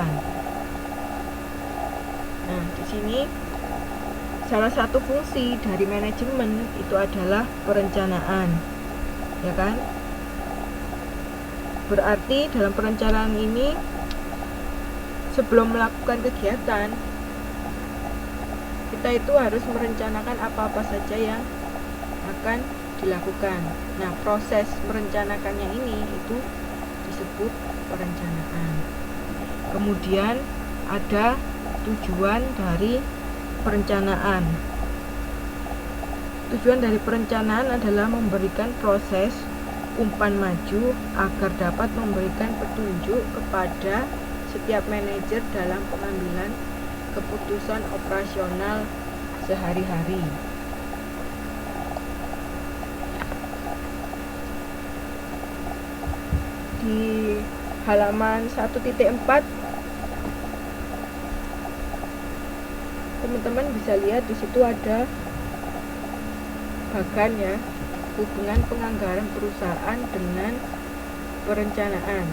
dilakukan. Nah, di sini salah satu fungsi dari manajemen itu adalah perencanaan, ya kan? Berarti dalam perencanaan ini sebelum melakukan kegiatan kita itu harus merencanakan apa-apa saja yang akan dilakukan. Nah, proses merencanakannya ini itu disebut perencanaan. Kemudian ada tujuan dari perencanaan. Tujuan dari perencanaan adalah memberikan proses umpan maju agar dapat memberikan petunjuk kepada setiap manajer dalam pengambilan keputusan operasional sehari-hari. Di halaman 1.4 teman-teman bisa lihat di situ ada bagan ya, hubungan penganggaran perusahaan dengan perencanaan.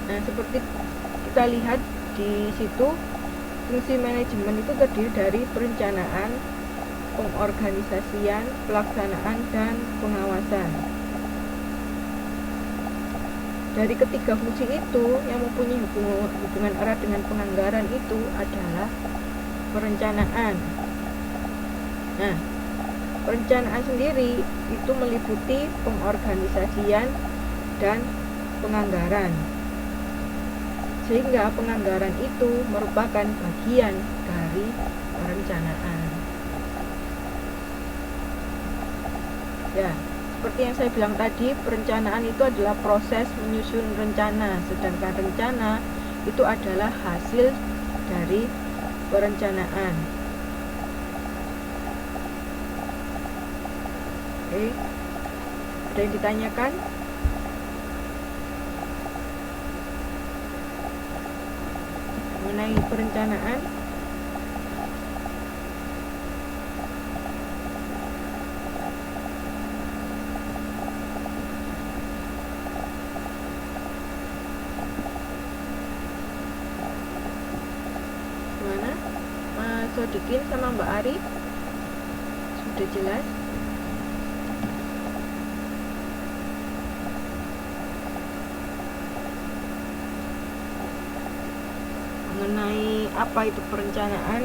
Nah, seperti kita lihat di situ, fungsi manajemen itu terdiri dari perencanaan, pengorganisasian, pelaksanaan, dan pengawasan. Dari ketiga fungsi itu, yang mempunyai hubungan erat dengan penganggaran itu adalah perencanaan. Nah, perencanaan sendiri itu meliputi pengorganisasian dan penganggaran. Sehingga penganggaran itu merupakan bagian dari perencanaan. Ya, seperti yang saya bilang tadi, perencanaan itu adalah proses menyusun rencana, sedangkan rencana itu adalah hasil dari perencanaan. Oke, ada yang ditanyakan? Mengenai perencanaan? Gimana? Mas Sodikin sama Mbak Ari? Sudah jelas? Mengenai apa itu perencanaan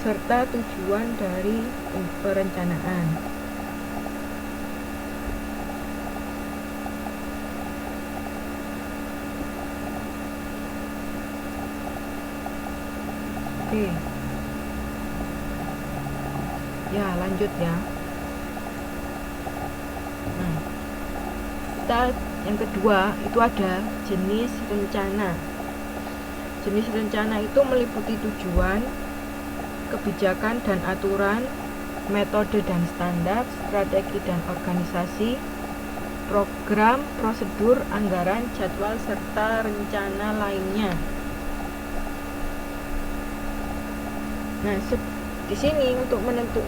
serta tujuan dari perencanaan. Oke. Ya, lanjut ya. Nah, kita yang kedua itu ada jenis rencana. Jenis rencana itu meliputi tujuan, kebijakan dan aturan, metode dan standar, strategi dan organisasi, program, prosedur, anggaran, jadwal, serta rencana lainnya. Nah, di sini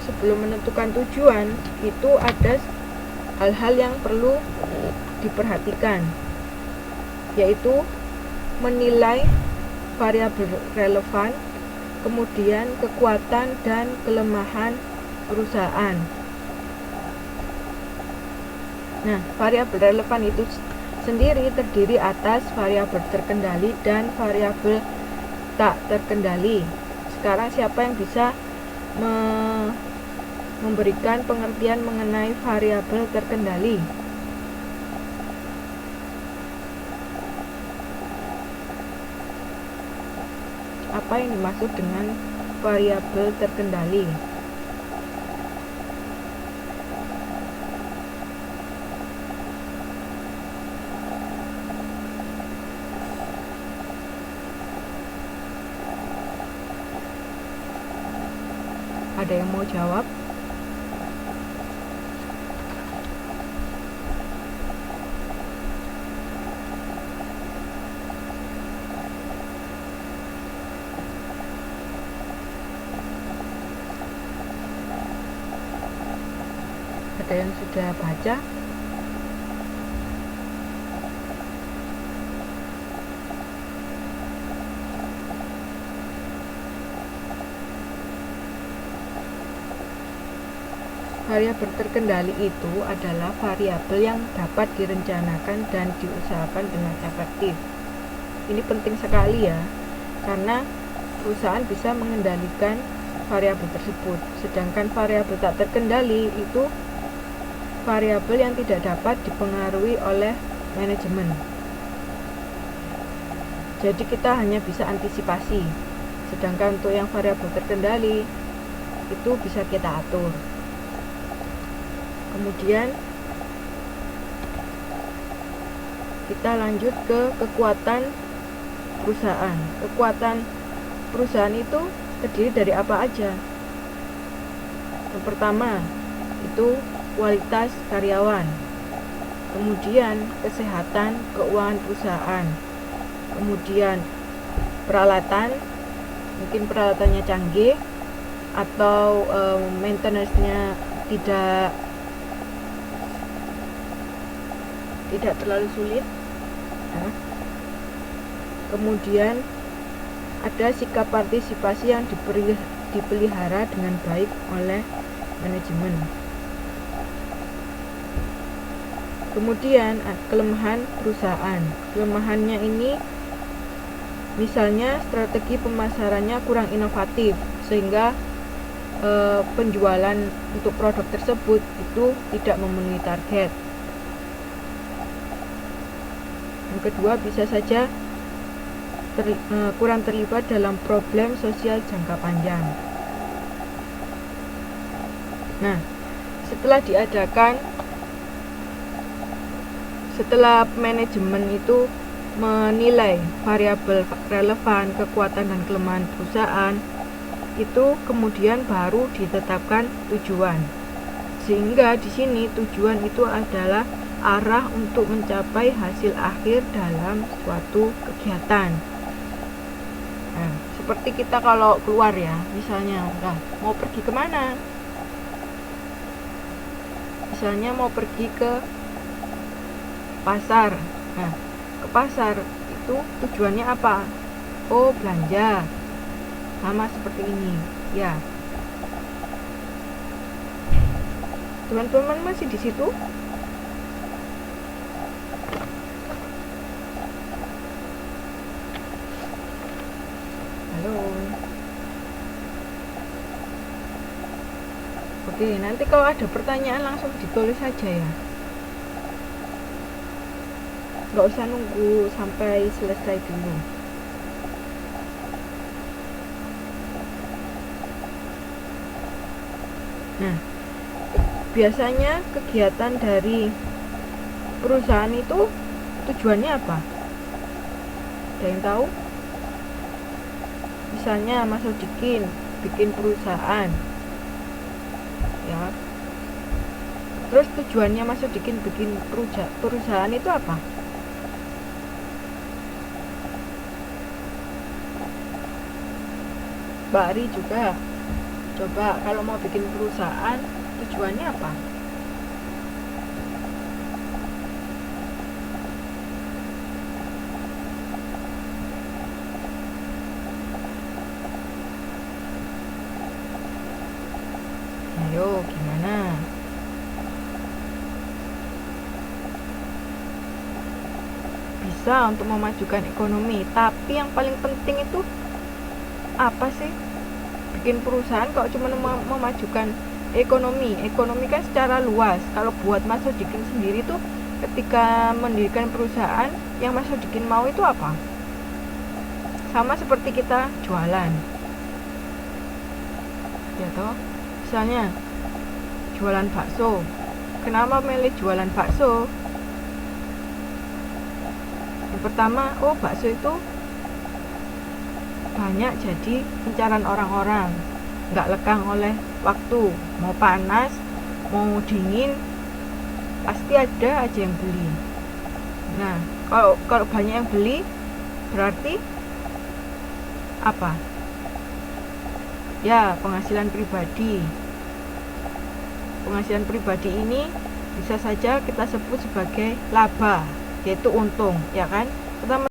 sebelum menentukan tujuan itu ada hal-hal yang perlu diperhatikan, yaitu menilai variabel relevan, kemudian kekuatan dan kelemahan perusahaan. Nah, variabel relevan itu sendiri terdiri atas variabel terkendali dan variabel tak terkendali. Sekarang siapa yang bisa memberikan pengertian mengenai variabel terkendali? Apa yang dimaksud dengan variabel terkendali? Ada yang mau jawab? Ada yang sudah baca? Variabel terkendali itu adalah variabel yang dapat direncanakan dan diusahakan dengan efektif. Ini penting sekali ya, karena perusahaan bisa mengendalikan variabel tersebut. Sedangkan variabel tak terkendali itu variabel yang tidak dapat dipengaruhi oleh manajemen. Jadi kita hanya bisa antisipasi. Sedangkan untuk yang variabel terkendali itu bisa kita atur. Kemudian kita lanjut ke kekuatan perusahaan. Kekuatan perusahaan itu terdiri dari apa aja? Yang pertama itu kualitas karyawan, kemudian kesehatan keuangan perusahaan, kemudian peralatan, mungkin peralatannya canggih atau maintenance-nya tidak terlalu sulit. Nah, kemudian ada sikap partisipasi yang dipelihara dengan baik oleh manajemen. Kemudian kelemahan perusahaan. Kelemahannya ini misalnya strategi pemasarannya kurang inovatif sehingga penjualan untuk produk tersebut itu tidak memenuhi target. Yang kedua, bisa saja kurang terlibat dalam problem sosial jangka panjang. Nah, setelah manajemen itu menilai variabel relevan, kekuatan dan kelemahan perusahaan, itu kemudian baru ditetapkan tujuan. Sehingga di sini tujuan itu adalah arah untuk mencapai hasil akhir dalam suatu kegiatan. Nah, seperti kita kalau keluar ya, misalnya mau pergi kemana? Misalnya mau pergi ke pasar. Nah, ke pasar itu tujuannya apa? Oh, belanja. Sama seperti ini ya. Teman-teman masih di situ? Halo. Oke, nanti kalau ada pertanyaan langsung ditulis saja ya. Nggak usah nunggu sampai selesai dulu. Nah, biasanya kegiatan dari perusahaan itu tujuannya apa? Ada yang tahu? Misalnya Mas Odikin bikin perusahaan ya, terus tujuannya Mas Odikin bikin perusahaan itu apa? Mbak Ari juga, coba kalau mau bikin perusahaan tujuannya apa? Ayo, gimana? Bisa untuk memajukan ekonomi, tapi yang paling penting itu apa sih? Bikin perusahaan kalau cuma memajukan ekonomi kan secara luas. Kalau buat Mas Odikin sendiri tuh ketika mendirikan perusahaan, yang Mas Odikin mau itu apa? Sama seperti kita jualan ya toh. Misalnya jualan bakso. Kenapa milih jualan bakso? Yang pertama, bakso itu banyak jadi incaran orang-orang, nggak lekang oleh waktu. Mau panas, mau dingin, pasti ada aja yang beli. Nah, kalau banyak yang beli, berarti apa? Ya, penghasilan pribadi. Penghasilan pribadi ini bisa saja kita sebut sebagai laba, yaitu untung, ya kan? Pertama